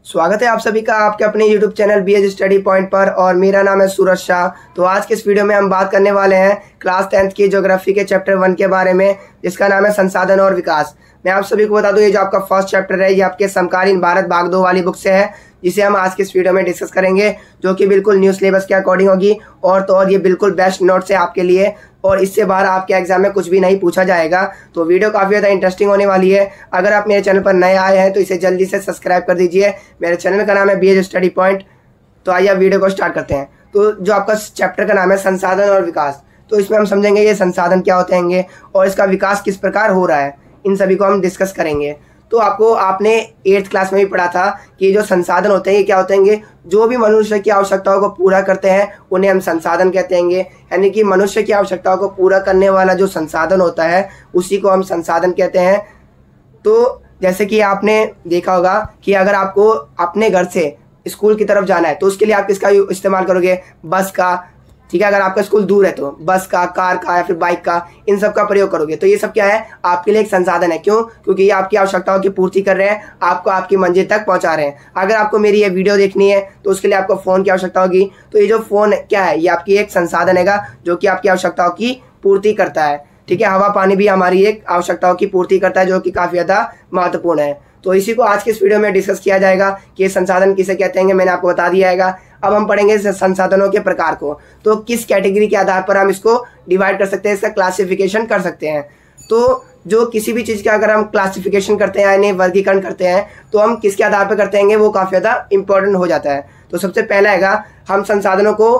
स्वागत है आप सभी का आपके अपने YouTube channel BH study point पर। और मेरा नाम है सूरज शाह। तो आज के इस वीडियो में हम बात करने वाले हैं क्लास 10th की ज्योग्राफी के चैप्टर 1 के बारे में, जिसका नाम है संसाधन और विकास। मैं आप सभी को बता दूं, ये जो आपका फर्स्ट चैप्टर है ये आपके समकालीन भारत भाग 2 वाली बुक से है, जिसे हम आज के इस वीडियो में डिस्कस करेंगे, जो कि बिल्कुल न्यू सिलेबस के अकॉर्डिंग होगी। और तो और ये बिल्कुल बेस्ट नोट्स है आपके लिए, और इससे बाहर आपके एग्जाम में कुछ भी नहीं पूछा जाएगा। तो वीडियो काफ़ी ज़्यादा इंटरेस्टिंग होने वाली है। अगर आप मेरे चैनल पर नए आए हैं तो इसे जल्दी से सब्सक्राइब कर दीजिए। मेरे चैनल का नाम है BH स्टडी पॉइंट। तो आइए वीडियो को स्टार्ट करते हैं। तो जो आपका चैप्टर का नाम है संसाधन और विकास, तो इसमें हम समझेंगे ये संसाधन क्या होते हैं और इसका विकास किस प्रकार हो रहा है, इन सभी को हम डिस्कस करेंगे। तो आपने 8th क्लास में भी पढ़ा था कि जो संसाधन होते हैं ये क्या होते हैं, जो भी मनुष्य की आवश्यकताओं को पूरा करते हैं उन्हें हम संसाधन कहते हैं। यानी कि मनुष्य की आवश्यकताओं को पूरा करने वाला जो संसाधन होता है उसी को हम संसाधन कहते हैं। तो जैसे कि आपने देखा होगा कि अगर आपको अपने घर से स्कूल की तरफ जाना है तो उसके लिए आप किसका इस्तेमाल करोगे, बस का। ठीक है, अगर आपका स्कूल दूर है तो बस का, कार का या फिर बाइक का, इन सब का प्रयोग करोगे। तो ये सब क्या है, आपके लिए एक संसाधन है। क्यों? क्योंकि ये आपकी आवश्यकताओं की पूर्ति कर रहे हैं, आपको आपकी मंजिल तक पहुंचा रहे हैं। अगर आपको मेरी ये वीडियो देखनी है तो उसके लिए आपको फ़ोन की आवश्यकता होगी। तो ये जो फ़ोन क्या है, ये आपकी एक संसाधन है जो कि आपकी आवश्यकताओं की पूर्ति करता है। ठीक है, हवा पानी भी हमारी एक आवश्यकताओं की पूर्ति करता है, जो कि काफ़ी ज़्यादा महत्वपूर्ण है। तो इसी को आज के इस वीडियो में डिस्कस किया जाएगा कि ये संसाधन किसे कहते हैं, मैंने आपको बता दिया है। अब हम पढ़ेंगे संसाधनों के प्रकार को, तो किस कैटेगरी के आधार पर हम इसको डिवाइड कर सकते हैं, इसका क्लासिफिकेशन कर सकते हैं। तो जो किसी भी चीज़ का अगर हम क्लासिफिकेशन करते हैं यानी वर्गीकरण करते हैं तो हम किसके आधार पर करते हैं, वो काफ़ी ज़्यादा इंपॉर्टेंट हो जाता है। तो सबसे पहला हैगा, हम संसाधनों को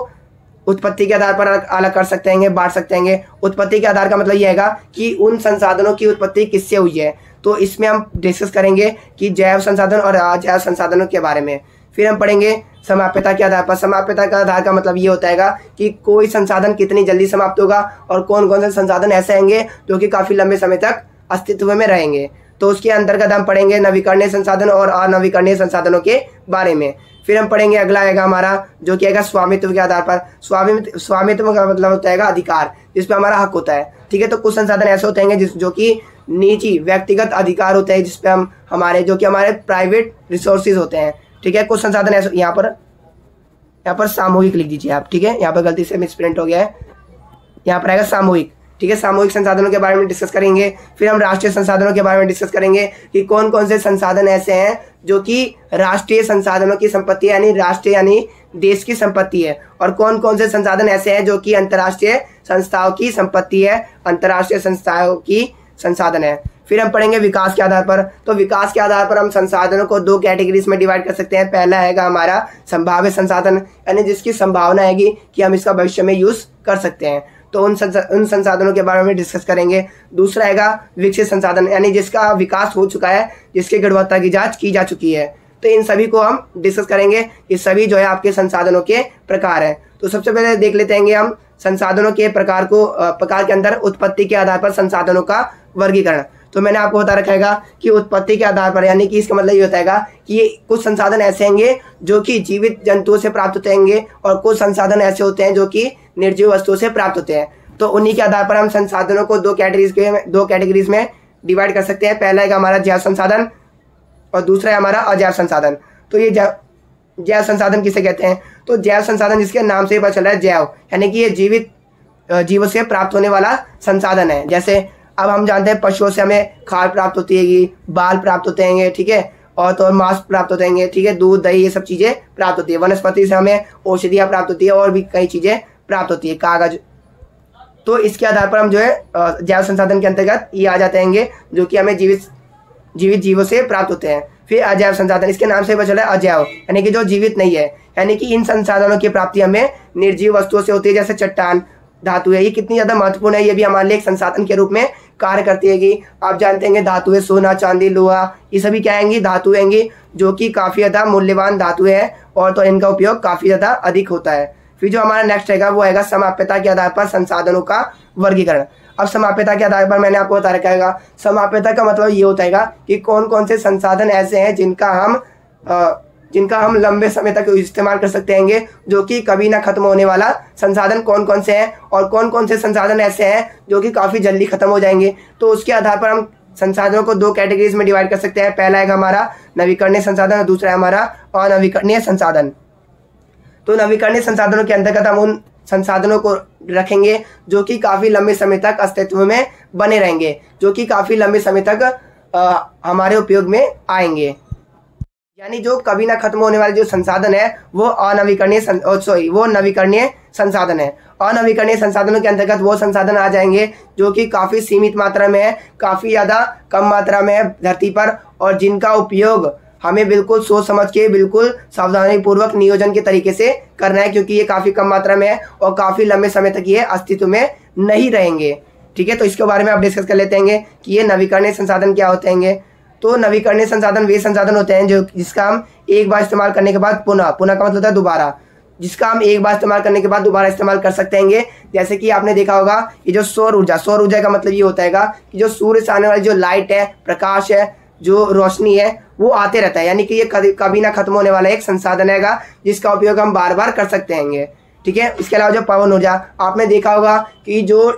उत्पत्ति के आधार पर अलग कर सकते हैं, बांट सकते हैं। उत्पत्ति के आधार का मतलब ये हैगा कि उन संसाधनों की उत्पत्ति किससे हुई है। तो इसमें हम डिस्कस करेंगे कि जैव संसाधन और अजैव संसाधनों के बारे में। फिर हम पढ़ेंगे समाप्यता के आधार पर। समाप्यता का आधार का मतलब ये होता है कि कोई संसाधन कितनी जल्दी समाप्त होगा और कौन कौन से संसाधन ऐसे होंगे जो कि काफ़ी लंबे समय तक अस्तित्व में रहेंगे। तो उसके अंतर्गत हम पढ़ेंगे नवीकरणीय संसाधन और अनवीकरणीय संसाधनों के बारे में। फिर हम पढ़ेंगे, अगला आएगा हमारा जो कि आएगा स्वामित्व के आधार पर। स्वामित्व का मतलब होता है अधिकार, जिस पर हमारा हक होता है। ठीक है, तो कुछ संसाधन ऐसे होते हैं जो कि निजी व्यक्तिगत अधिकार होते हैं, जिसपे हम हमारे प्राइवेट रिसोर्सेज होते हैं। ठीक है, कुछ संसाधन ऐसे, यहाँ पर सामूहिक लिख दीजिए आप। ठीक है, यहाँ पर गलती से मिसप्रिंट हो गया है, यहाँ पर आएगा सामूहिक। ठीक है, सामूहिक संसाधनों के बारे में डिस्कस करेंगे। फिर हम राष्ट्रीय संसाधनों के बारे में डिस्कस करेंगे कि कौन कौन से संसाधन ऐसे हैं जो कि राष्ट्रीय संसाधनों की संपत्ति यानी राष्ट्रीय यानी देश की संपत्ति है, और कौन कौन से संसाधन ऐसे हैं जो कि अंतर्राष्ट्रीय संस्थाओं की संपत्ति है, अंतर्राष्ट्रीय संस्थाओं की संसाधन है। फिर हम पढ़ेंगे विकास के आधार पर। तो विकास के आधार पर हम संसाधनों को 2 कैटेगरीज में डिवाइड कर सकते हैं। पहला हैगा हमारा संभाव्य संसाधन, यानी जिसकी संभावना हैगी कि हम इसका भविष्य में यूज कर सकते हैं, तो उन संसाधनों के बारे में डिस्कस करेंगे। दूसरा हैगा विकसित संसाधन, यानी जिसका विकास हो चुका है, जिसकी गुणवत्ता की जांच की जा चुकी है। तो इन सभी को हम डिस्कस करेंगे। ये सभी जो है आपके संसाधनों के प्रकार हैं। तो सबसे पहले देख लेते हैं हम संसाधनों के प्रकार के अंदर उत्पत्ति के आधार पर संसाधनों का वर्गीकरण। तो मैंने आपको बता रखा है कि उत्पत्ति के आधार पर, यानी कि इसका मतलब ये होता है कि ये कुछ संसाधन ऐसे होंगे जो कि जीवित जंतुओं से प्राप्त होते हैं, और कुछ संसाधन ऐसे होते हैं जो कि निर्जीव वस्तुओं से प्राप्त होते हैं। तो उन्हीं के आधार पर हम संसाधनों को 2 कैटेगरीज में डिवाइड कर सकते हैं। पहला है हमारा जैव संसाधन और दूसरा है हमारा अजैव संसाधन। तो ये जैव संसाधन किसे कहते हैं, तो जैव संसाधन जिसके नाम से पता चल रहा है जैव, यानी कि ये जीवित जीवों से प्राप्त होने वाला संसाधन है। जैसे अब हम जानते हैं पशुओं से हमें खाद प्राप्त होती है, बाल प्राप्त होते हैं, ठीक है, और तो मांस प्राप्त होते हैं, ठीक है, दूध दही ये सब चीज़ें प्राप्त होती है। वनस्पति से हमें औषधियाँ प्राप्त होती है और भी कई चीज़ें प्राप्त होती है, कागज। तो इसके आधार पर हम जो है जैव संसाधन के अंतर्गत ये आ जाते हैं जो कि हमें जीवित जीवों से प्राप्त होते हैं। फिर अजैव संसाधन, इसके नाम से पता चला है अजैव, यानी कि जो जीवित नहीं है, यानी कि इन संसाधनों की प्राप्ति हमें निर्जीव वस्तुओं से होती है, जैसे चट्टान, धातु है। ये कितनी ज़्यादा महत्वपूर्ण है, ये भी हमारे लिए एक संसाधन के रूप में कार्य करती है। आप जानते हैं धातु है, सोना चांदी लोहा, ये सभी क्या आएंगी, धातु आएंगी, जो कि काफ़ी ज़्यादा मूल्यवान धातु है, और तो इनका उपयोग काफ़ी ज़्यादा अधिक होता है। फिर जो हमारा नेक्स्ट रहेगा वो आएगा समाप्यता के आधार पर संसाधनों का वर्गीकरण। अब समाप्यता के आधार पर मैंने आपको बता रखा है, समाप्यता का मतलब ये होता है कि कौन कौन से संसाधन ऐसे हैं जिनका हम लंबे समय तक इस्तेमाल कर सकते हैं, जो कि कभी ना खत्म होने वाला संसाधन कौन कौन से हैं, और कौन कौन से संसाधन ऐसे हैं जो कि काफ़ी जल्दी खत्म हो जाएंगे। तो उसके आधार पर हम संसाधनों को दो कैटेगरीज में डिवाइड कर सकते हैं। पहला है हमारा नवीकरणीय संसाधन और दूसरा है हमारा अनवीकरणीय संसाधन। तो नवीकरणीय संसाधनों के अंतर्गत हम उन संसाधनों को रखेंगे जो कि काफी लंबे समय तक अस्तित्व में बने रहेंगे, जो कि काफी लंबे समय तक हमारे उपयोग में आएंगे। यानी जो कभी ना खत्म होने वाले जो संसाधन है वो वो नवीकरणीय संसाधन है। अनवीकरणीय संसाधनों के अंतर्गत वो संसाधन आ जाएंगे जो कि काफी सीमित मात्रा में है, काफी ज्यादा कम मात्रा में है धरती पर, और जिनका उपयोग हमें बिल्कुल सोच समझ के, बिल्कुल सावधानी पूर्वक नियोजन के तरीके से करना है, क्योंकि ये काफी कम मात्रा में है और काफी लंबे समय तक ये अस्तित्व में नहीं रहेंगे। ठीक है, तो इसके बारे में आप डिस्कस कर लेते हैं कि ये नवीकरणीय संसाधन क्या होते हैं। तो नवीकरणीय संसाधन वे संसाधन होते हैं जो जिसका हम एक बार इस्तेमाल करने के बाद पुनः का मतलब होता है दोबारा, जिसका हम एक बार इस्तेमाल करने के बाद दोबारा इस्तेमाल कर सकते हैं। जैसे कि आपने देखा होगा ये जो सौर ऊर्जा का मतलब ये होता है कि जो सूर्य से आने वाली जो लाइट है, प्रकाश है, जो रोशनी है, वो आते रहता है। यानी कि ये कभी ना खत्म होने वाला एक संसाधन है जिसका उपयोग हम बार बार कर सकते हैं। ठीक है, इसके अलावा जो पवन ऊर्जा, आपने देखा होगा कि जो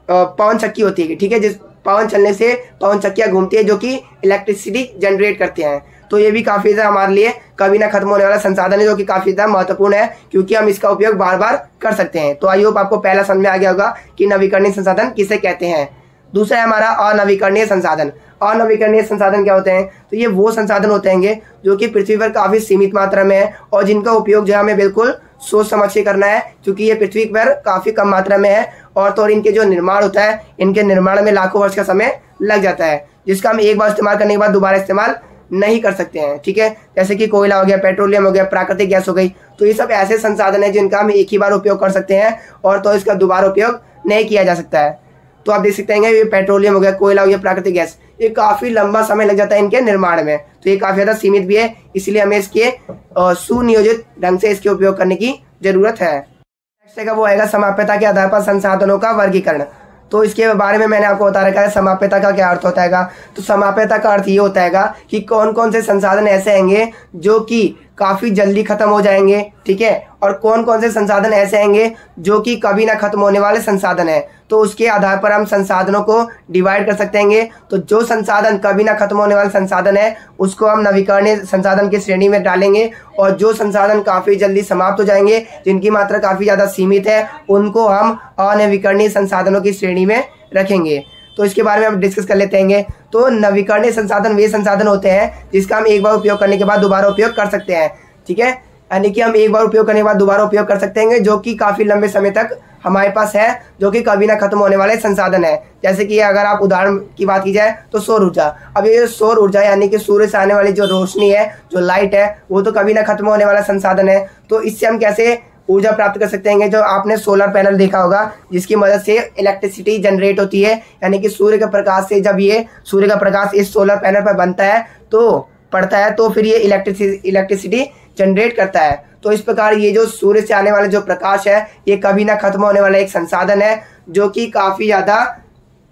पवन चक्की होती है, ठीक है, जिस पवन चलने से पवन चक्कियां घूमती है जो कि इलेक्ट्रिसिटी जनरेट करते हैं। तो ये भी काफी ज्यादा हमारे लिए कभी ना खत्म होने वाला संसाधन है जो कि काफी ज्यादा महत्वपूर्ण है, क्योंकि हम इसका उपयोग बार बार कर सकते हैं। तो आई होप आपको पहला समझ में आ गया होगा कि नवीकरणीय संसाधन किसे कहते हैं। दूसरा है हमारा अनवीकरणीय संसाधन। अनवीकरणीय संसाधन क्या होते हैं? तो ये वो संसाधन होते हैं जो कि पृथ्वी पर काफी सीमित मात्रा में है और जिनका उपयोग जो हमें बिल्कुल सोच समझ के करना है, क्योंकि ये पृथ्वी पर काफी कम मात्रा में है और तो इनके जो निर्माण होता है, इनके निर्माण में लाखों वर्ष का समय लग जाता है, जिसका हम एक बार इस्तेमाल करने के बाद दोबारा इस्तेमाल नहीं कर सकते हैं। ठीक है, जैसे कि कोयला हो गया, पेट्रोलियम हो गया, प्राकृतिक गैस हो गई। तो ये सब ऐसे संसाधन है जिनका हम एक ही बार उपयोग कर सकते हैं और तो इसका दोबारा उपयोग नहीं किया जा सकता है। तो आप देख सकते हैं ये पेट्रोलियम हो गया, कोयला हो गया, प्राकृतिक गैस, ये काफी लंबा समय लग जाता है इनके निर्माण में, तो ये काफी ज्यादा सीमित भी है, इसलिए हमें इसके सुनियोजित ढंग से इसके उपयोग करने की जरूरत है। नेक्स्ट का वो आएगा समाप्यता के आधार पर संसाधनों का वर्गीकरण। तो इसके बारे में मैंने आपको बता रखा है समाप्यता का क्या अर्थ होता है। तो समाप्यता का अर्थ ये होता है कि कौन कौन से संसाधन ऐसे होंगे जो कि काफी जल्दी खत्म हो जाएंगे, ठीक है, और कौन कौन से संसाधन ऐसे होंगे जो कि कभी ना खत्म होने वाले संसाधन है। तो उसके आधार पर हम संसाधनों को डिवाइड कर सकते हैं। तो जो संसाधन कभी ना खत्म होने वाले संसाधन है उसको हम नवीकरणीय संसाधन की श्रेणी में डालेंगे, और जो संसाधन काफी जल्दी समाप्त हो जाएंगे, जिनकी मात्रा काफी ज्यादा सीमित है, उनको हम अनवीकरणीय संसाधनों की श्रेणी में रखेंगे। तो इसके बारे में हम डिस्कस कर लेते हैं। तो नवीकरणीय संसाधन वे संसाधन होते हैं जिसका हम एक बार उपयोग करने के बाद दोबारा उपयोग कर सकते हैं। ठीक है, यानी कि हम एक बार उपयोग करने के बाद दोबारा उपयोग कर सकते हैं, जो कि काफी लंबे समय तक हमारे पास है, जो कि कभी ना खत्म होने वाले संसाधन है। जैसे कि अगर आप उदाहरण की बात की जाए तो सौर ऊर्जा। अब ये सौर ऊर्जा यानी कि सूर्य से आने वाली जो रोशनी है, जो लाइट है, वो तो कभी ना खत्म होने वाला संसाधन है। तो इससे हम कैसे ऊर्जा प्राप्त कर सकते हैं? जो आपने सोलर पैनल देखा होगा जिसकी मदद से इलेक्ट्रिसिटी जनरेट होती है, यानी कि सूर्य के प्रकाश से जब ये सूर्य का प्रकाश इस सोलर पैनल पर बनता है तो पड़ता है, तो फिर ये इलेक्ट्रिसिटी जनरेट करता है। तो इस प्रकार ये जो सूर्य से आने वाला जो प्रकाश है, ये कभी ना खत्म होने वाला एक संसाधन है, जो कि काफी ज्यादा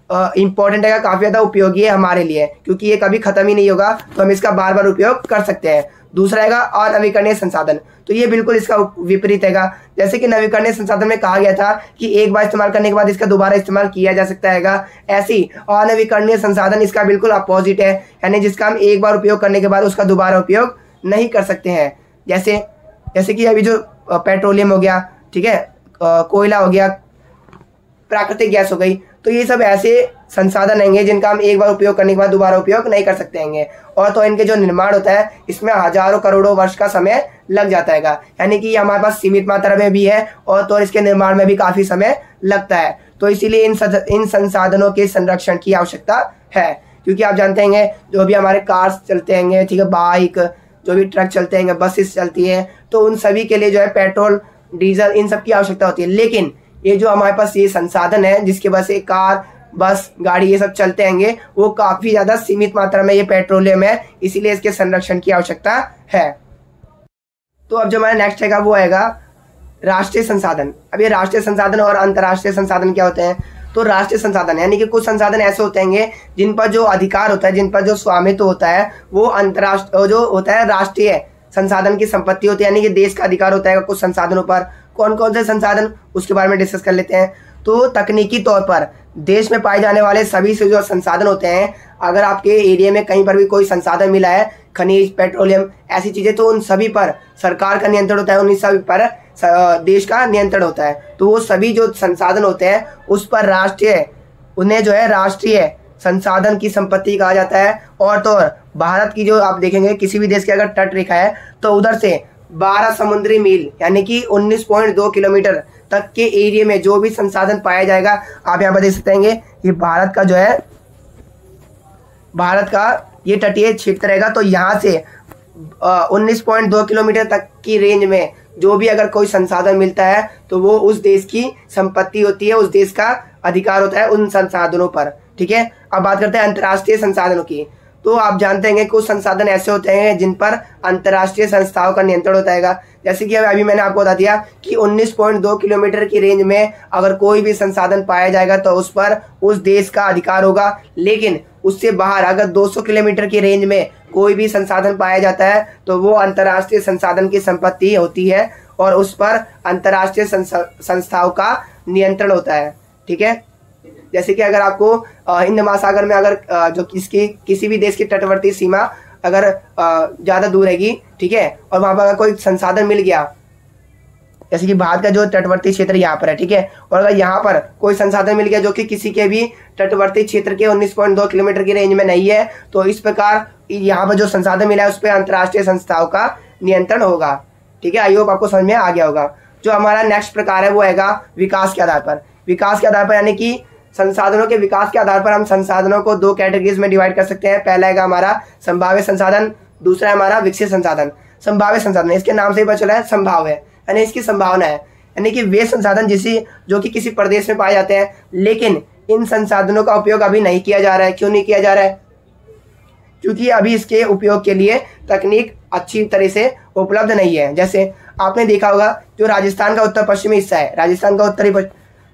इंपॉर्टेंट है, काफी ज्यादा उपयोगी है हमारे लिए, क्योंकि ये कभी खत्म ही नहीं होगा, तो हम इसका बार बार उपयोग कर सकते हैं। दूसरा है अनवीकरणीय संसाधन। तो ये बिल्कुल इसका विपरीत है। जैसे कि नवीकरणीय संसाधन में कहा गया था कि एक बार इस्तेमाल करने के बाद इसका दोबारा इस्तेमाल किया जा सकता है, ऐसी अनवीकरणीय संसाधन इसका बिल्कुल अपोजिट है, यानी जिसका हम एक बार उपयोग करने के बाद उसका दोबारा उपयोग नहीं कर सकते हैं। जैसे कि अभी जो पेट्रोलियम हो गया, ठीक है, कोयला हो गया, प्राकृतिक गैस हो गई, तो ये सब ऐसे संसाधन हैं जिनका हम एक बार उपयोग करने के बाद दोबारा उपयोग नहीं कर सकते हैं, और तो इनके जो निर्माण होता है इसमें हजारों करोड़ों वर्ष का समय लग जाता है, यानी कि हमारे पास सीमित मात्रा में भी है और तो इसके निर्माण में भी काफी समय लगता है। तो इसीलिए इन संसाधनों के संरक्षण की आवश्यकता है, क्योंकि आप जानते हैं जो भी हमारे कार्स चलते हैं, ठीक है, बाइक, जो भी ट्रक चलते हैं, बसेस चलती हैं, तो उन सभी के लिए जो है पेट्रोल, डीजल, इन सब की आवश्यकता होती है। लेकिन ये जो हमारे पास ये संसाधन है जिसके वजह से कार, बस, गाड़ी ये सब चलते हैं, वो काफी ज्यादा सीमित मात्रा में ये पेट्रोलियम है, इसीलिए इसके संरक्षण की आवश्यकता है। तो अब जो हमारा नेक्स्ट है वो आएगा राष्ट्रीय संसाधन। अब ये राष्ट्रीय संसाधन और अंतर्राष्ट्रीय संसाधन क्या होते हैं? तो राष्ट्रीय संसाधन यानी कि कुछ संसाधन ऐसे होते हैं जिन पर जो अधिकार होता है, जिन पर जो स्वामित्व होता है, वो अंतर्राष्ट्रीय जो होता है राष्ट्रीय संसाधन की संपत्ति होती है, यानी कि देश का अधिकार होता है कुछ संसाधनों पर। कौन कौन से संसाधन, उसके बारे में डिस्कस कर लेते हैं। तो तकनीकी तौर पर देश में पाए जाने वाले सभी से जो संसाधन होते हैं, अगर आपके एरिया में कहीं पर भी कोई संसाधन मिला है, खनिज, पेट्रोलियम, ऐसी चीज़ें, तो उन सभी पर सरकार का नियंत्रण होता है, उन सभी पर देश का नियंत्रण होता है। तो वो सभी जो संसाधन होते हैं उस पर उन्हें जो है राष्ट्रीय संसाधन की संपत्ति कहा जाता है। और तो और भारत की जो आप देखेंगे किसी भी देश की अगर तट रेखा है तो उधर से 12 समुद्री मील यानी कि 19.2 किलोमीटर तक के एरिया में जो भी संसाधन पाया जाएगा, आप यहाँ पर देख सकते हैं ये भारत का जो है, भारत का ये तटीय क्षेत्र रहेगा। तो यहाँ से 19.2 किलोमीटर तक की रेंज में जो भी अगर कोई संसाधन मिलता है तो वो उस देश की संपत्ति होती है, उस देश का अधिकार होता है उन संसाधनों पर। ठीक है, अब बात करते हैं अंतर्राष्ट्रीय संसाधनों की। तो आप जानते हैं कुछ संसाधन ऐसे होते हैं जिन पर अंतर्राष्ट्रीय संस्थाओं का नियंत्रण होता है। जैसे कि अभी मैंने आपको बता दिया कि 19.2 किलोमीटर की रेंज में अगर कोई भी संसाधन पाया जाएगा तो उस पर उस देश का अधिकार होगा। लेकिन उससे बाहर अगर 200 किलोमीटर की रेंज में कोई भी संसाधन पाया जाता है तो वो अंतर्राष्ट्रीय संसाधन की संपत्ति होती है और उस पर अंतर्राष्ट्रीय संस्थाओं का नियंत्रण होता है। ठीक है, जैसे कि अगर आपको हिंद महासागर में अगर जो किसी भी देश की तटवर्ती सीमा अगर ज़्यादा दूर रहेगी, ठीक है, और वहाँ पर अगर कोई संसाधन मिल गया, जैसे कि भारत का जो तटवर्ती क्षेत्र यहाँ पर है, ठीक है, और अगर यहाँ पर कोई संसाधन मिल गया जो कि किसी के भी तटवर्ती क्षेत्र के 19.2 किलोमीटर की रेंज में नहीं है, तो इस प्रकार यहाँ पर जो संसाधन मिला है उस पर अंतर्राष्ट्रीय संस्थाओं का नियंत्रण होगा। ठीक है, आई होप आपको समझ में आ गया होगा। जो हमारा नेक्स्ट प्रकार है वो हैगा विकास के आधार पर। विकास के आधार पर यानी कि संसाधनों के विकास के आधार पर हम संसाधनों को 2 कैटेगरीज में डिवाइड कर सकते हैं। पहला है हमारा संभाव्य संसाधन, दूसरा है हमारा विकसित संसाधन। संभाव्य संसाधन इसके नाम से ही पता चला है, संभाव है यानी इसकी संभावना है, यानी कि वे संसाधन जो कि किसी प्रदेश में पाए जाते हैं लेकिन इन संसाधनों का उपयोग अभी नहीं किया जा रहा है। क्यों नहीं किया जा रहा है? क्योंकि अभी इसके उपयोग के लिए तकनीक अच्छी तरह से उपलब्ध नहीं है। जैसे आपने देखा होगा जो राजस्थान का उत्तर पश्चिमी हिस्सा है, राजस्थान का उत्तरी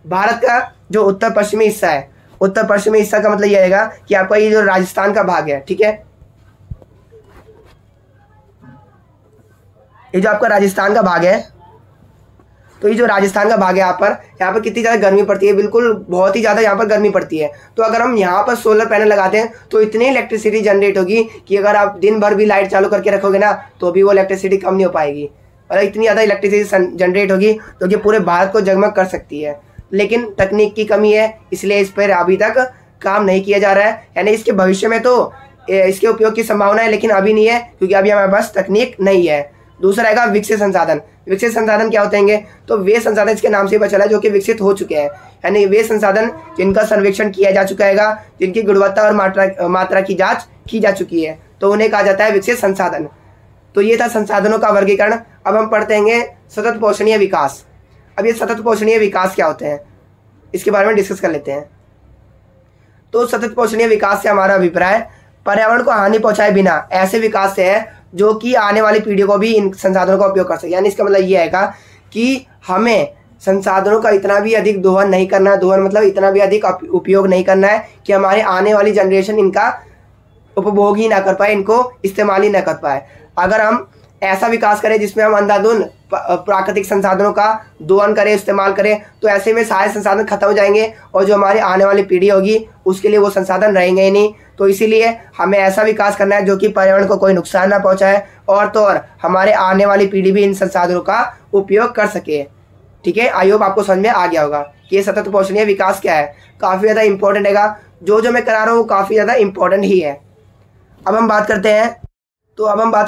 भारत का जो उत्तर पश्चिमी हिस्सा है, उत्तर पश्चिमी हिस्सा का मतलब यह रहेगा कि आपका ये जो राजस्थान का भाग है, ठीक है, ये जो आपका राजस्थान का भाग है, तो ये जो राजस्थान का भाग है यहाँ पर कितनी ज़्यादा गर्मी पड़ती है, बिल्कुल बहुत ही ज़्यादा यहाँ पर गर्मी पड़ती है। तो अगर हम यहाँ पर सोलर पैनल लगाते हैं तो इतनी इलेक्ट्रिसिटी जनरेट होगी कि अगर आप दिन भर भी लाइट चालू करके रखोगे ना तो भी वो इलेक्ट्रिसिटी कम नहीं हो पाएगी, और इतनी ज़्यादा इलेक्ट्रिसिटी जनरेट होगी तो कि पूरे भारत को जगमग कर सकती है। लेकिन तकनीक की कमी है, इसलिए इस पर अभी तक काम नहीं किया जा रहा है। यानी इसके भविष्य में तो इसके उपयोग की संभावना है लेकिन अभी नहीं है क्योंकि अभी हमारे पास तकनीक नहीं है। दूसरा रहेगा विकसित संसाधन। विकसित संसाधन क्या होते हैं? तो वे संसाधन इसके नाम से ही पता चला जो कि विकसित हो चुके हैं, यानी वे संसाधन जिनका सर्वेक्षण किया जा चुका है, जिनकी गुणवत्ता और मात्रा की जांच की जा चुकी है, तो उन्हें कहा जाता है विकसित संसाधन। तो ये था संसाधनों का वर्गीकरण। अब हम पढ़ते हैं सतत पोषणीय विकास। अब ये सतत पोषणीय विकास क्या होते हैं इसके बारे में डिस्कस कर लेते हैं। तो सतत पोषणीय विकास से हमारा अभिप्राय पर्यावरण को हानि पहुंचाए बिना ऐसे विकास से है जो कि आने वाली पीढ़ियों को भी इन संसाधनों का उपयोग कर सके। यानी इसका मतलब ये है कि हमें संसाधनों का इतना भी अधिक दोहन नहीं करना है, दोहन मतलब इतना भी अधिक उपयोग नहीं करना है कि हमारे आने वाली जनरेशन इनका उपभोग ही ना कर पाए, इनको इस्तेमाल ही ना कर पाए। अगर हम ऐसा विकास करें जिसमें हम अंधाधुंध प्राकृतिक संसाधनों का दोहन करें, इस्तेमाल करें, तो ऐसे में सारे संसाधन खत्म हो जाएंगे और जो हमारी आने वाली पीढ़ी होगी उसके लिए वो संसाधन रहेंगे ही नहीं। तो इसीलिए हमें ऐसा विकास करना है जो कि पर्यावरण को कोई नुकसान ना पहुंचाए और तो और हमारे आने वाली पीढ़ी भी इन संसाधनों का उपयोग कर सके। ठीक है, आई होप आपको समझ में आ गया होगा कि ये सतत पोषणीय विकास क्या है। काफ़ी ज़्यादा इंपॉर्टेंट है, जो मैं करा रहा हूँ काफ़ी ज़्यादा इंपॉर्टेंट ही है। अब हम बात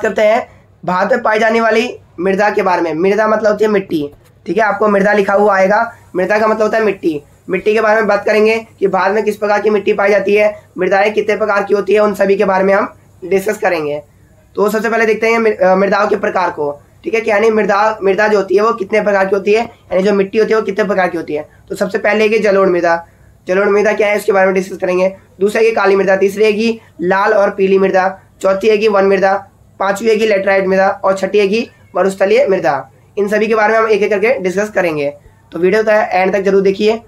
करते हैं भारत में पाई जाने वाली मृदा के बारे में। मृदा मतलब होती है मिट्टी। ठीक है, आपको मृदा लिखा हुआ आएगा, मृदा का मतलब होता है मिट्टी। मिट्टी के बारे में बात करेंगे कि भारत में किस प्रकार की मिट्टी पाई जाती है, मृदाएं कितने प्रकार की होती है, उन सभी के बारे में हम डिस्कस करेंगे। तो सबसे पहले देखते हैं मृदाओं के प्रकार को। ठीक है, यानी मृदा जो होती है वो कितने प्रकार की होती है, यानी जो मिट्टी होती है वो कितने प्रकार की होती है। तो सबसे पहले है जलोढ़ मृदा। जलोढ़ मृदा क्या है उसके बारे में डिस्कस करेंगे। दूसरी है काली मृदा, तीसरी है लाल और पीली मृदा, चौथी है वन मृदा, पांचवी है लैटेराइट मृदा और छठी है मरुस्थलीय मृदा। इन सभी के बारे में हम एक एक करके डिस्कस करेंगे, तो वीडियो तो एंड तक जरूर देखिए।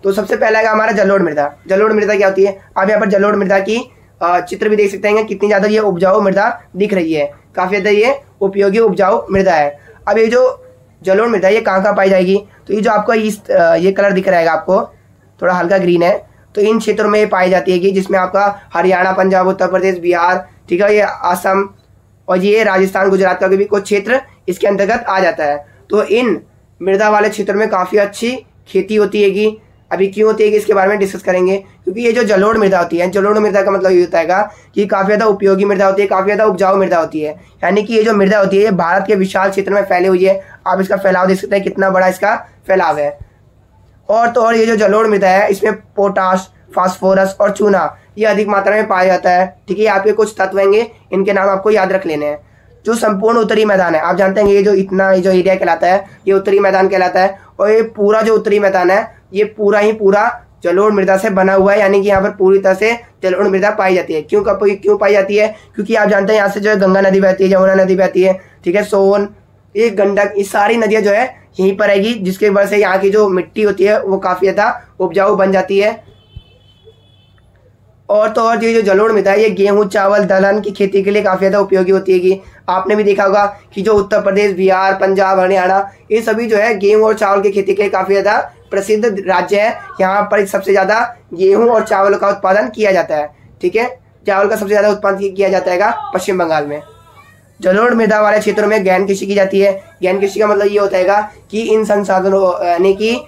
तो सबसे पहला है हमारा जलोढ़ मृदा। जलोढ़ मृदा क्या होती है? आप यहाँ पर जलोढ़ मृदा की चित्र भी देख सकते हैं, कितनी ज़्यादा ये उपजाऊ मृदा दिख रही है, काफ़ी ज़्यादा ये उपयोगी उपजाऊ मृदा है। अब ये जो जलोढ़ मृदा ये कहाँ पाई जाएगी, तो ये जो आपको ये कलर दिख रहा है आपको थोड़ा हल्का ग्रीन है, तो इन क्षेत्रों में ये पाई जाती है कि जिसमें आपका हरियाणा, पंजाब, उत्तर प्रदेश, बिहार, ठीक है, ये असम और ये राजस्थान, गुजरात का भी कुछ क्षेत्र इसके अंतर्गत आ जाता है। तो इन मृदा वाले क्षेत्रों में काफ़ी अच्छी खेती होती है कि अभी क्यों होती है कि इसके बारे में डिस्कस करेंगे। क्योंकि ये जो जलोढ़ मृदा होती है, जलोढ़ मृदा का मतलब ये होता है कि काफ़ी ज़्यादा उपयोगी मृदा होती है, काफ़ी ज़्यादा उपजाऊ मृदा होती है। यानी कि ये जो मृदा होती है ये भारत के विशाल क्षेत्र में फैली हुई है। आप इसका फैलाव देख सकते हैं कितना बड़ा इसका फैलाव है। और तो और ये जो जलोढ़ मृदा है इसमें पोटाश, फास्फोरस और चूना ये अधिक मात्रा में पाया जाता है। ठीक है, आपके कुछ तत्व होंगे, इनके नाम आपको याद रख लेने हैं। जो संपूर्ण उत्तरी मैदान है, आप जानते हैं ये जो एरिया कहलाता है ये उत्तरी मैदान कहलाता है। और ये पूरा जो उत्तरी मैदान है ये पूरा जलोढ़ मृदा से बना हुआ है। यानी कि यहाँ पर पूरी तरह से जलोढ़ मृदा पाई जाती है। क्यों पाई जाती है, क्योंकि आप जानते हैं यहाँ से जो है गंगा नदी बहती है, यमुना नदी बहती है, ठीक है, सोन, ये गंडक, ये सारी नदियाँ जो है यहीं पर आएगी, जिसकी वजह से यहाँ की जो मिट्टी होती है वो काफ़ी ज़्यादा उपजाऊ बन जाती है। और तो और ये जो जलोढ़ मृदा है ये गेहूं, चावल, दलहन की खेती के लिए काफ़ी ज़्यादा उपयोगी होती है। कि आपने भी देखा होगा कि जो उत्तर प्रदेश, बिहार, पंजाब, हरियाणा ये सभी जो है गेहूं और चावल की खेती के लिए काफ़ी ज़्यादा प्रसिद्ध राज्य है। यहाँ पर सबसे ज़्यादा गेहूं और चावल का उत्पादन किया जाता है। ठीक है, चावल का सबसे ज़्यादा उत्पादन किया जाता है पश्चिम बंगाल में। जलोढ़ मृदा वाले क्षेत्रों में गहन कृषि की जाती है। गहन कृषि का मतलब ये होता है कि इन संसाधनों यानी कि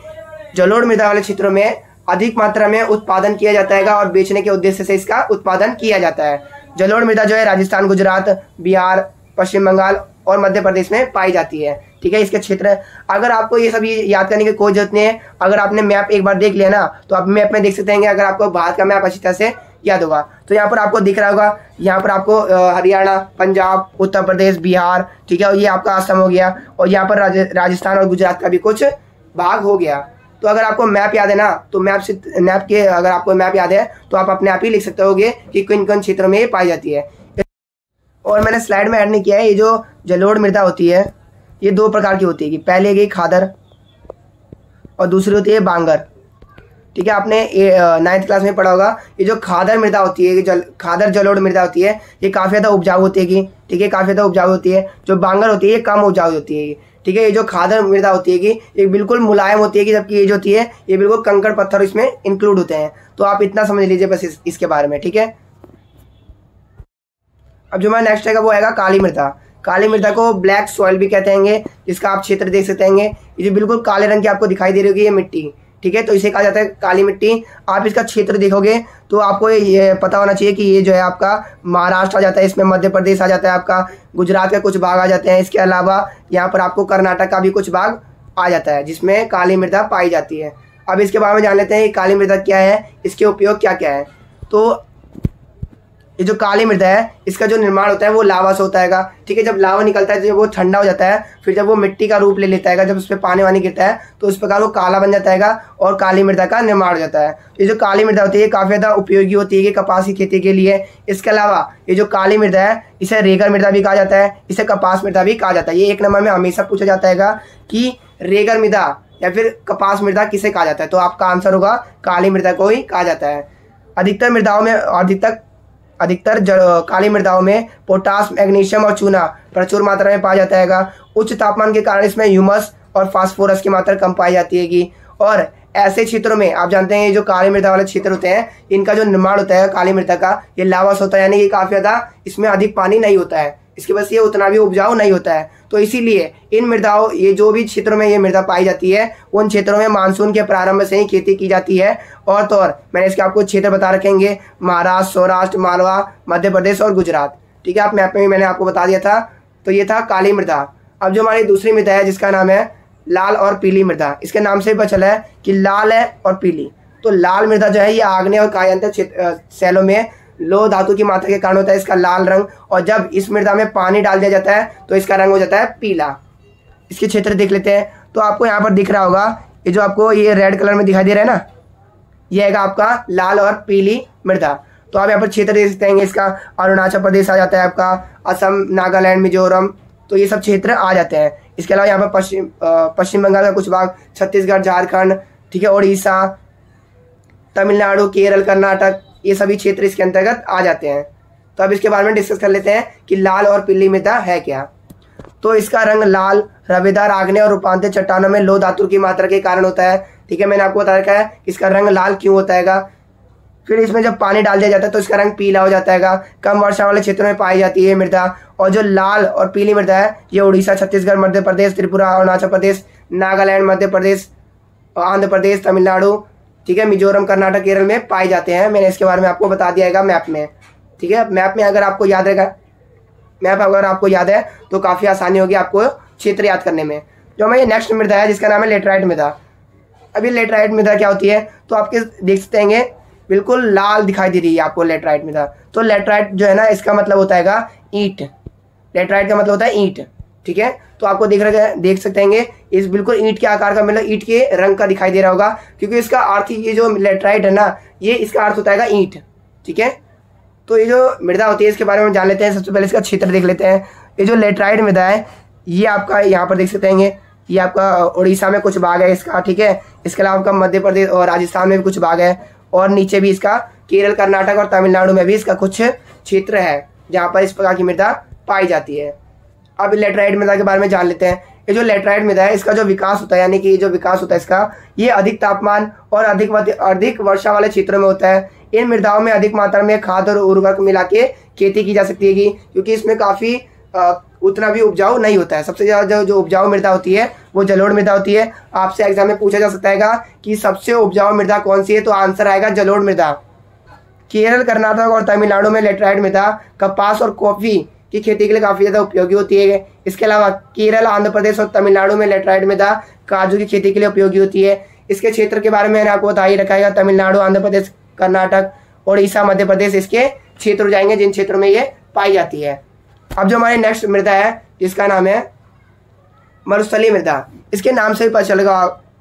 जलोढ़ मृदा वाले क्षेत्रों में अधिक मात्रा में उत्पादन किया जाता है और बेचने के उद्देश्य से इसका उत्पादन किया जाता है। जलोढ़ मृदा जो है राजस्थान, गुजरात, बिहार, पश्चिम बंगाल और मध्य प्रदेश में पाई जाती है। ठीक है, इसके क्षेत्र अगर आपको ये सब याद करने की कोई जरूरत नहीं है। अगर आपने मैप एक बार देख लिया ना तो आप मैप में देख सकते हैं। अगर आपको भारत का मैप अच्छी तरह से याद होगा तो यहाँ पर आपको दिख रहा होगा, यहाँ पर आपको हरियाणा, पंजाब, उत्तर प्रदेश, बिहार, ठीक है, और ये आपका असम हो गया, और यहाँ पर राजस्थान और गुजरात का भी कुछ भाग हो गया। तो अगर आपको मैप याद है ना तो अगर आपको मैप याद है तो आप अपने आप ही लिख सकते होगे कि किन किन क्षेत्रों में ये पाई जाती है। और मैंने स्लाइड में ऐड नहीं किया है, ये जो जलोढ़ मृदा होती है ये दो प्रकार की होती है। कि पहले एक खादर और दूसरी होती है बांगर। ठीक है, आपने 9th क्लास में पढ़ा होगा। ये जो खादर मृदा होती है, खादर जलोढ़ मृदा होती है, ये काफ़ी ज़्यादा उपजाऊ होती है। कि ठीक है, काफ़ी ज़्यादा उपजाऊ होती है। जो बांगर होती है ये कम उपजाऊ होती है। ठीक है, ये जो खादर मृदा होती है कि ये बिल्कुल मुलायम होती है, कि जबकि ये जो होती है ये बिल्कुल कंकड़ पत्थर इसमें इंक्लूड होते हैं। तो आप इतना समझ लीजिए बस इसके बारे में। ठीक है, अब जो हमारा नेक्स्ट आएगा वो आएगा काली मृदा। काली मृदा को ब्लैक सॉइल भी कहते हैं, जिसका आप क्षेत्र देख सकते हैं। ये जो बिल्कुल काले रंग की आपको दिखाई दे रही होगी ये मिट्टी, ठीक है, तो इसे कहा जाता है काली मिट्टी। आप इसका क्षेत्र देखोगे तो आपको ये पता होना चाहिए कि ये जो है आपका महाराष्ट्र आ जाता है, इसमें मध्य प्रदेश आ जाता है, आपका गुजरात के कुछ भाग आ जाते हैं। इसके अलावा यहाँ पर आपको कर्नाटक का भी कुछ भाग आ जाता है जिसमें काली मृदा पाई जाती है। अब इसके बारे में जान लेते हैं कि काली मृदा क्या है, इसके उपयोग क्या क्या है। तो ये जो काली मृदा है इसका जो निर्माण होता है वो लावा से होता है। ठीक है, जब लावा निकलता है जब वो ठंडा हो जाता है, फिर जब वो मिट्टी का रूप ले लेता है, जब उस पर पानी वानी गिरता है तो इस प्रकार वो काला बन जाता है और काली मृदा का निर्माण हो जाता है। ये जो काली मृदा होती है काफ़ी ज़्यादा उपयोगी होती है कि कपास की खेती के लिए। इसके अलावा ये जो काली मृदा है इसे रेगर मृदा भी कहा जाता है, इसे कपास मृदा भी कहा जाता है। ये 1 नंबर में हमेशा पूछा जाता है कि रेगर मृदा या फिर कपास मृदा किसे कहा जाता है, तो आपका आंसर होगा काली मृदा को ही कहा जाता है। अधिकतर मृदाओं में अधिकतर काली मृदाओं में पोटास, मैग्नीशियम और चूना प्रचुर मात्रा में पाया जाता है। उच्च तापमान के कारण इसमें ह्यूमस और फास्फोरस की मात्रा कम पाई जाती है। और ऐसे क्षेत्रों में आप जानते हैं ये जो काली मृदा वाले क्षेत्र होते हैं इनका जो निर्माण होता है काली मृदा का ये लावा से होता है, यानी कि काफ़ी ज़्यादा इसमें अधिक पानी नहीं होता है, इसकी वजह से ये उतना भी उपजाऊ नहीं होता है। तो इसीलिए इन मृदाओं ये जो भी क्षेत्रों में ये मृदा पाई जाती है उन क्षेत्रों में मानसून के प्रारंभ से ही खेती की जाती है। और तो और मैंने इसके आपको क्षेत्र बता रखेंगे, महाराष्ट्र, सौराष्ट्र, मालवा, मध्य प्रदेश और गुजरात। ठीक है, आप मैप में भी मैंने आपको बता दिया था। तो ये था काली मृदा। अब जो हमारी दूसरी मृदा है जिसका नाम है लाल और पीली मृदा, इसके नाम से पता चला है कि लाल है और पीली। तो लाल मृदा जो है ये आग्नेय और कायांतर शैलों में लोह धातु की मात्रा के कारण होता है इसका लाल रंग, और जब इस मृदा में पानी डाल दिया जाता है तो इसका रंग हो जाता है पीला। इसके क्षेत्र देख लेते हैं। तो आपको यहाँ पर दिख रहा होगा ये जो आपको ये रेड कलर में दिखाई दे रहा है ना, ये है आपका लाल और पीली मृदा। तो आप यहाँ पर क्षेत्र देख सकते हैं, इसका अरुणाचल प्रदेश आ जाता है, आपका असम, नागालैंड, मिजोरम, तो ये सब क्षेत्र आ जाते हैं। इसके अलावा यहाँ पर पश्चिम बंगाल का कुछ भाग, छत्तीसगढ़, झारखंड, ठीक है, उड़ीसा, तमिलनाडु, केरल, कर्नाटक, ये सभी क्षेत्र इसके अंतर्गत आ जाते हैं। तो अब इसके बारे में डिस्कस कर लेते हैं कि लाल और पीली मृदा है क्या। तो इसका रंग लाल, रवेदार, आग्नेय और रूपांतरित चट्टानों में लौह धातु की मात्रा के कारण होता है। ठीक है, मैंने आपको बता रखा है इसका रंग लाल क्यों होता है। फिर इसमें जब पानी डाल दिया जाता है तो इसका रंग पीला हो जाता है। कम वर्षा वाले क्षेत्रों में पाई जाती है मृदा। और जो लाल और पीली मृदा है ये उड़ीसा, छत्तीसगढ़, मध्य प्रदेश, त्रिपुरा, अरुणाचल प्रदेश, नागालैंड, मध्य प्रदेश, आंध्र प्रदेश, तमिलनाडु, ठीक है, मिजोरम, कर्नाटक, केरल में पाए जाते हैं। मैंने इसके बारे में आपको बता दिया है मैप में। ठीक है, मैप में अगर आपको याद रहेगा, मैप अगर आपको याद है तो काफ़ी आसानी होगी आपको क्षेत्र याद करने में। जो हमें नेक्स्ट मृदा है जिसका नाम है लेटराइट मृदा। अभी लेटराइट मृदा क्या होती है तो आपके देख सकते हैं बिल्कुल लाल दिखाई दे रही है आपको लेटराइट मृदा। तो लेटराइट जो है ना इसका मतलब होता है ईंट। लेटराइट का मतलब होता है ईंट। ठीक है, तो आपको देख सकते हैं इस बिल्कुल ईंट के आकार का, मतलब ईंट के रंग का दिखाई दे रहा होगा, क्योंकि इसका अर्थ ये जो लेटराइट है ना ये इसका अर्थ होता है ईंट। ठीक है, तो ये जो मृदा होती है इसके बारे में जान लेते हैं। सबसे पहले इसका क्षेत्र देख लेते हैं। ये जो लेटराइट मृदा है ये आपका यहाँ पर देख सकते हैं ये आपका उड़ीसा में कुछ भाग है इसका। ठीक है, इसके अलावा आपका मध्य प्रदेश और राजस्थान में भी कुछ भाग है, और नीचे भी इसका केरल, कर्नाटक और तमिलनाडु में भी इसका कुछ क्षेत्र है जहाँ पर इस प्रकार की मृदा पाई जाती है। अब लेटराइट मृदा के बारे में जान लेते हैं। ये जो लेटराइट मृदा है इसका जो विकास होता है, यानी कि जो विकास होता है इसका, ये अधिक तापमान और अधिक वर्षा वाले क्षेत्रों में होता है। इन मृदाओं में अधिक मात्रा में खाद और उर्वरक मिला के खेती की जा सकती है क्योंकि इसमें काफ़ी उतना भी उपजाऊ नहीं होता है। सबसे ज़्यादा जो उपजाऊ मृदा होती है वो जलोढ़ मृदा होती है। आपसे एग्जाम में पूछा जा सकता है कि सबसे उपजाऊ मृदा कौन सी है, तो आंसर आएगा जलोढ़ मृदा। केरल, कर्नाटक और तमिलनाडु में लेटराइट मृदा कपास और कॉफ़ी की खेती के लिए काफ़ी ज़्यादा उपयोगी होती है। इसके अलावा केरल, आंध्र प्रदेश और तमिलनाडु में लेटराइट मृदा काजू की खेती के लिए उपयोगी होती है। इसके क्षेत्र के बारे में मैंने आपको बता ही रखा है। तमिलनाडु, आंध्र प्रदेश, कर्नाटक, उड़ीसा, मध्य प्रदेश इसके क्षेत्र हो जाएंगे जिन क्षेत्रों में ये पाई जाती है। अब जो हमारी नेक्स्ट मृदा है जिसका नाम है मरुस्थलीय मृदा। इसके नाम से भी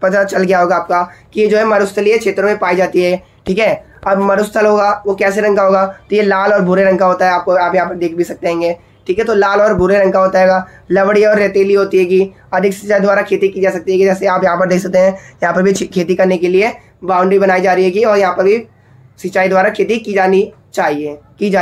पता चल गया होगा आपका कि ये जो है मरुस्थलीय क्षेत्रों में पाई जाती है। ठीक है, अब मरुस्थल होगा वो कैसे रंग का होगा, तो ये लाल और भूरे रंग का होता है। आपको आप यहाँ पर देख भी सकते हैं। ठीक है, तो लाल और भूरे रंग का होता है। लवड़ी और रेतीली होती है कि अधिक सिंचाई द्वारा खेती की जा सकती है कि जैसे आप यहाँ पर देख सकते हैं यहाँ पर भी खेती करने के लिए बाउंड्री बनाई जा रही है कि और यहाँ पर भी सिंचाई द्वारा खेती की जा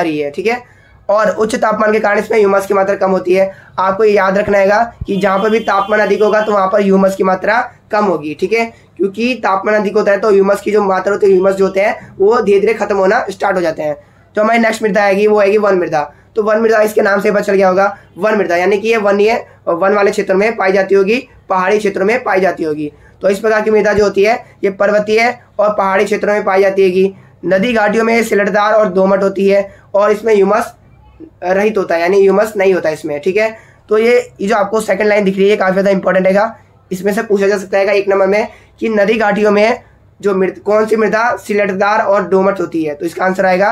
रही है। ठीक है, और उच्च तापमान के कारण इसमें ह्यूमस की मात्रा कम होती है। आपको ये याद रखना है कि जहाँ पर भी तापमान अधिक होगा तो वहाँ पर ह्यूमस की मात्रा कम होगी। ठीक है, क्योंकि तापमान अधिक होता है तो ह्यूमस की जो मात्रा होती है, ह्यूमस जो होते हैं वो धीरे धीरे खत्म होना स्टार्ट हो जाते हैं। जो हमारी नेक्स्ट मृदा आएगी वो आएगी वन मृदा। तो वन मृदा इसके नाम से पता चल गया होगा वन मृदा, यानी कि ये वन वाले क्षेत्र में पाई जाती होगी, पहाड़ी क्षेत्रों में पाई जाती होगी। तो इस प्रकार की मृदा जो होती है ये पर्वतीय और पहाड़ी क्षेत्रों में पाई जाती है। नदी घाटियों में सिलटदार और दोमट होती है और इसमें ह्यूमस रहित होता है, यानी ह्यूमस नहीं होता इसमें। ठीक है, तो ये जो आपको सेकंड लाइन दिख रही है काफ़ी ज़्यादा इंपॉर्टेंट है। इसमें से पूछा जा सकता है एक नंबर में कि नदी घाटियों में जो कौन सी मृदा सिलटदार और दोमट होती है, तो इसका आंसर आएगा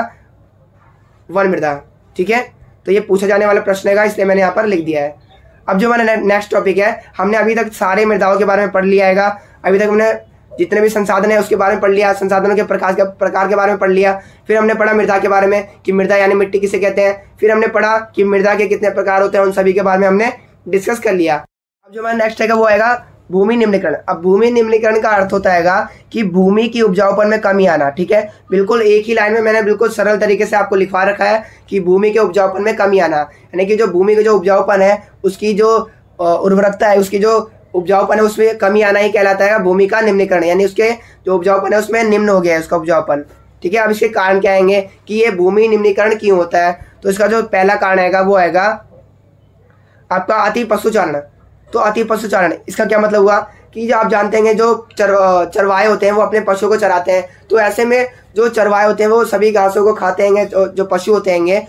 वन मृदा। ठीक है, तो ये पूछा जाने वाला प्रश्न है इसलिए मैंने यहाँ पर लिख दिया है। अब जो हमारा नेक्स्ट टॉपिक है, हमने अभी तक सारे मृदाओं के बारे में पढ़ लिया है। अभी तक हमने जितने भी संसाधन है उसके बारे में पढ़ लिया, संसाधनों के प्रकार के बारे में पढ़ लिया। फिर हमने पढ़ा मृदा के बारे में कि मृदा यानी मिट्टी किसे कहते हैं। फिर हमने पढ़ा कि मृदा के कितने प्रकार होते हैं, उन सभी के बारे में हमने डिस्कस कर लिया। अब जो हमारा नेक्स्ट है वो आएगा भूमि निम्नीकरण। अब भूमि निम्नीकरण का अर्थ होता है कि भूमि की उपजाऊपन में कमी आना। ठीक है, बिल्कुल एक ही लाइन में मैंने बिल्कुल सरल तरीके से आपको लिखवा रखा है कि भूमि के उपजाऊपन में कमी आना, यानी कि जो भूमि का जो उपजाऊपन है उसकी जो उर्वरकता है, उसकी जो उपजाऊपन है उसमें कमी आना ही कहलाता है भूमि का निम्नीकरण, यानी उसके जो उपजाऊपन है उसमें निम्न हो गया है उसका उपजाऊपन। ठीक है, अब इसके कारण क्या आएंगे कि ये भूमि निम्नीकरण क्यों होता है, तो इसका जो पहला कारण आएगा वो आएगा आपका अति पशुचारण। तो अति पशुचारण इसका क्या मतलब हुआ कि जो आप जानते हैं जो चरवाहे होते हैं वो अपने पशुओं को चराते हैं, तो ऐसे में जो चरवाहे होते हैं वो सभी घासों को खाते हैं, जो पशु होते हैं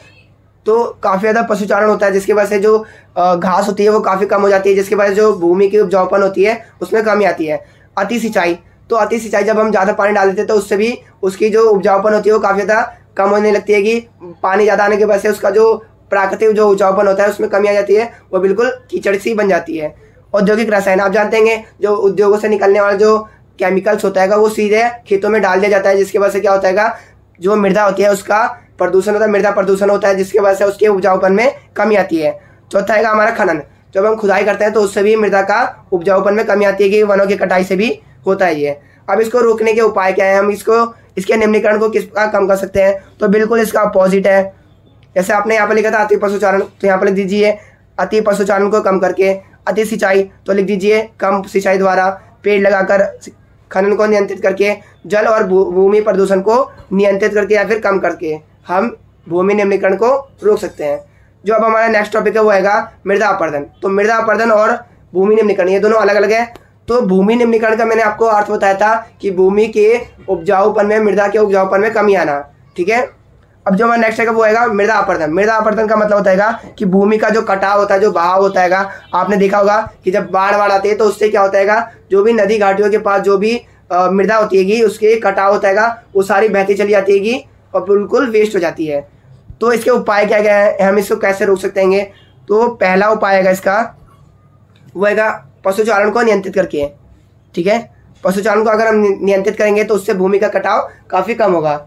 तो काफ़ी ज़्यादा पशुचारण होता है, जिसकी वजह से जो घास होती है वो काफ़ी कम हो जाती है, जिसकी वजह से जो भूमि की उपजाऊपन होती है उसमें कमी आती है। अति सिंचाई, तो अति सिंचाई जब हम ज़्यादा पानी डाल देते हैं तो उससे भी उसकी जो उपजाऊपन होती है वो काफ़ी ज़्यादा कम होने लगती है कि पानी ज़्यादा आने की वजह से उसका जो प्राकृतिक जो उपजाऊपन होता है उसमें कमी आ जाती है, वो बिल्कुल कीचड़ सी बन जाती है। औद्योगिक रसायन, आप जानते हैं जो उद्योगों से निकलने वाला जो केमिकल्स होता है वो सीधे खेतों में डाल दिया जाता है, जिसकी वजह से क्या होता है जो मृदा होती है उसका प्रदूषण होता है, मृदा प्रदूषण होता है, जिसकी वजह से उसके उपजाऊपन में कमी आती है। चौथा है हमारा खनन, जब हम खुदाई करते हैं तो उससे भी मृदा का उपजाऊपन में कमी आती है कि वनों की कटाई से भी होता है ये। अब इसको रोकने के उपाय क्या है, हम इसके निम्नीकरण को किस प्रकार कम कर सकते हैं, तो बिल्कुल इसका अपोजिट है। जैसे आपने यहाँ पर लिखा था अति पशुचारण, तो यहाँ पर लिख दीजिए अति पशुचारण को कम करके, अति सिंचाई तो लिख दीजिए कम सिंचाई द्वारा, पेड़ लगाकर खनन को नियंत्रित करके, जल और भूमि प्रदूषण को नियंत्रित करके या फिर कम करके हम भूमि निम्नीकरण को रोक सकते हैं। जो अब हमारा नेक्स्ट टॉपिक है वो आएगा मृदा अपरदन। तो मृदा अपरदन और भूमि निम्नीकरण ये दोनों अलग अलग है। तो भूमि निम्नीकरण का मैंने आपको अर्थ बताया था कि भूमि के उपजाऊपन में, मृदा के उपजाऊपन में कमी आना, ठीक है। अब जो हमारा नेक्स्ट है वो आएगा मृदा अपरदन। मृदा अपरदन का मतलब होता है कि भूमि का जो कटाव होता है, जो बहाव होता है, आपने देखा होगा कि जब बाढ़ आती है तो उससे क्या होता है, जो भी नदी घाटियों के पास जो भी मृदा होती है उसके कटाव होता है वो सारी बहती चली जाती है और बिल्कुल वेस्ट हो जाती है। तो इसके उपाय क्या क्या है, हम इसको कैसे रोक सकते हैं? तो पहला उपाय है इसका वो है पशुचारण को नियंत्रित करके, ठीक है। पशुचारण को अगर हम नियंत्रित करेंगे तो उससे भूमि का कटाव काफ़ी कम होगा।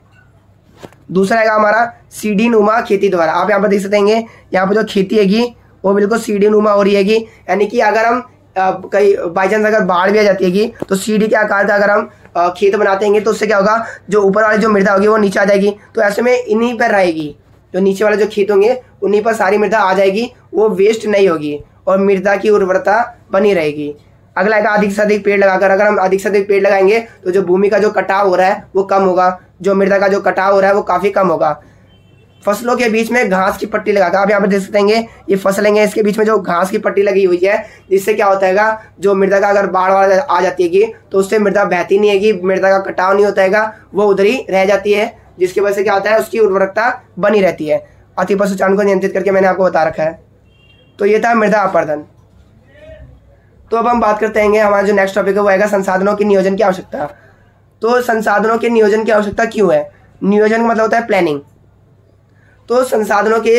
दूसरा है हमारा सीढ़ी नुमा खेती द्वारा। आप यहाँ पर देख सकते हैं यहाँ पर जो खेती हैगी वो बिल्कुल सीढ़ी नुमा हो रही हैगी, यानी कि अगर हम कहीं बाई चांस अगर बाढ़ भी आ जाती हैगी तो सीढ़ी के आकार का अगर हम खेत बनाते हैं तो उससे क्या होगा, जो ऊपर वाली जो मृदा होगी वो नीचे आ जाएगी। तो ऐसे में इन्हीं पर रहेगी, जो नीचे वाले जो खेत होंगे उन्हीं पर सारी मृदा आ जाएगी, वो वेस्ट नहीं होगी और मृदा की उर्वरता बनी रहेगी। अगला है अधिक से अधिक पेड़ लगाकर। अगर हम अधिक से अधिक पेड़ लगाएंगे तो जो भूमि का जो कटाव हो रहा है वो कम होगा, जो मृदा का जो कटाव हो रहा है वो काफ़ी कम होगा। फसलों के बीच में घास की पट्टी लगाकर, आप यहाँ पर देख सकते हैं ये फसलें हैं, इसके बीच में जो घास की पट्टी लगी हुई है, जिससे क्या होता है जो मृदा का अगर बाढ़ आ जाती है तो उससे मृदा बहती नहीं हैगी, मृदा का कटाव नहीं होता है, वो उधर ही रह जाती है, जिसकी वजह से क्या होता है उसकी उर्वरकता बनी रहती है। अति पशुचारण को नियंत्रित करके मैंने आपको बता रखा है। तो ये था मृदा अपरदन। तो अब हम बात करते हैं हमारा जो नेक्स्ट टॉपिक है वो आएगा संसाधनों के नियोजन की आवश्यकता। तो संसाधनों के नियोजन की आवश्यकता क्यों है? नियोजन का मतलब होता है प्लानिंग। तो संसाधनों के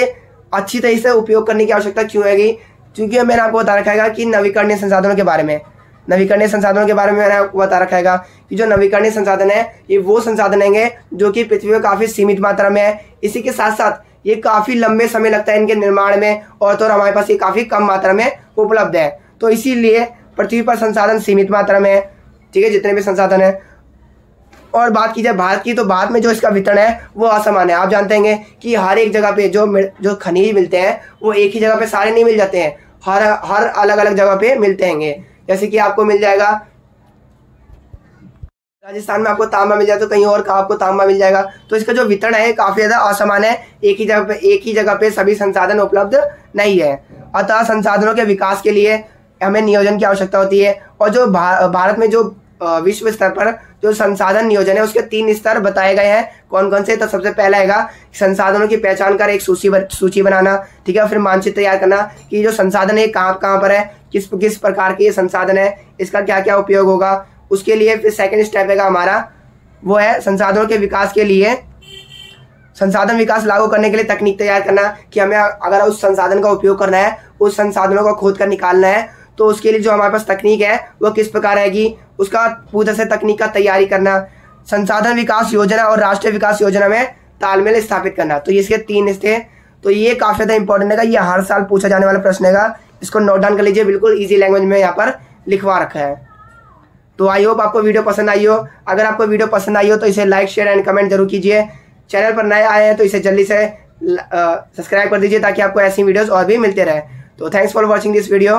अच्छी तरह से उपयोग करने की आवश्यकता क्यों है? क्योंकि मैंने आपको बता रखा है कि नवीकरणीय संसाधनों के बारे में, नवीकरणीय संसाधनों के बारे में मैंने आपको बता रखा है कि जो नवीकरणीय संसाधन है ये वो संसाधन हैं जो कि पृथ्वी में काफ़ी सीमित मात्रा में है। इसी के साथ साथ ये काफ़ी लंबे समय लगता है इनके निर्माण में, और तो हमारे पास ये काफ़ी कम मात्रा में उपलब्ध है। तो इसीलिए पृथ्वी पर संसाधन सीमित मात्रा में है, ठीक है, जितने भी संसाधन है। और बात की जाए भारत की, तो भारत में जो इसका वितरण है वो असमान है। आप जानते हैं कि हर एक जगह पे जो खनिज मिलते हैं वो एक ही जगह पे सारे नहीं मिल जाते हैं, हर अलग अलग जगह पे मिलते हैं। जैसे कि आपको मिल जाएगा राजस्थान में आपको तांबा मिल जाए तो कहीं और का आपको तांबा मिल जाएगा। तो इसका जो वितरण है काफ़ी ज़्यादा असमान है, एक ही जगह पे सभी संसाधन उपलब्ध नहीं है। अतः संसाधनों के विकास के लिए हमें नियोजन की आवश्यकता होती है। और जो भारत में जो विश्व स्तर पर जो संसाधन नियोजन है उसके 3 स्तर बताए गए हैं। कौन कौन से? तो सबसे पहला है संसाधनों की पहचान कर एक सूची बनाना, ठीक है, फिर मानचित्र तैयार करना कि जो संसाधन है कहाँ पर है, किस प्रकार के ये संसाधन है, इसका क्या क्या उपयोग होगा। उसके लिए फिर सेकंड स्टेप है हमारा वो है संसाधनों के विकास के लिए, संसाधन विकास लागू करने के लिए तकनीक तैयार करना कि हमें अगर उस संसाधन का उपयोग करना है, उस संसाधनों को खोद कर निकालना है, तो उसके लिए जो हमारे पास तकनीक है वो किस प्रकार रहेगी, उसका पूरी से तकनीक का तैयारी करना। संसाधन विकास योजना और राष्ट्रीय विकास योजना में तालमेल स्थापित करना। तो इसके 3 थे। तो ये काफ़ी ज़्यादा इंपॉर्टेंट है, ये हर साल पूछा जाने वाला प्रश्न है, इसको नोट डाउन कर लीजिए, बिल्कुल ईजी लैंग्वेज में यहाँ पर लिखवा रखा है। तो आई होप आपको वीडियो पसंद आई हो। अगर आपको वीडियो पसंद आई हो तो इसे लाइक, शेयर एंड कमेंट जरूर कीजिए। चैनल पर नए आए हैं तो इसे जल्दी से सब्सक्राइब कर दीजिए ताकि आपको ऐसी वीडियोस और भी मिलते रहे। तो thanks for watching this video.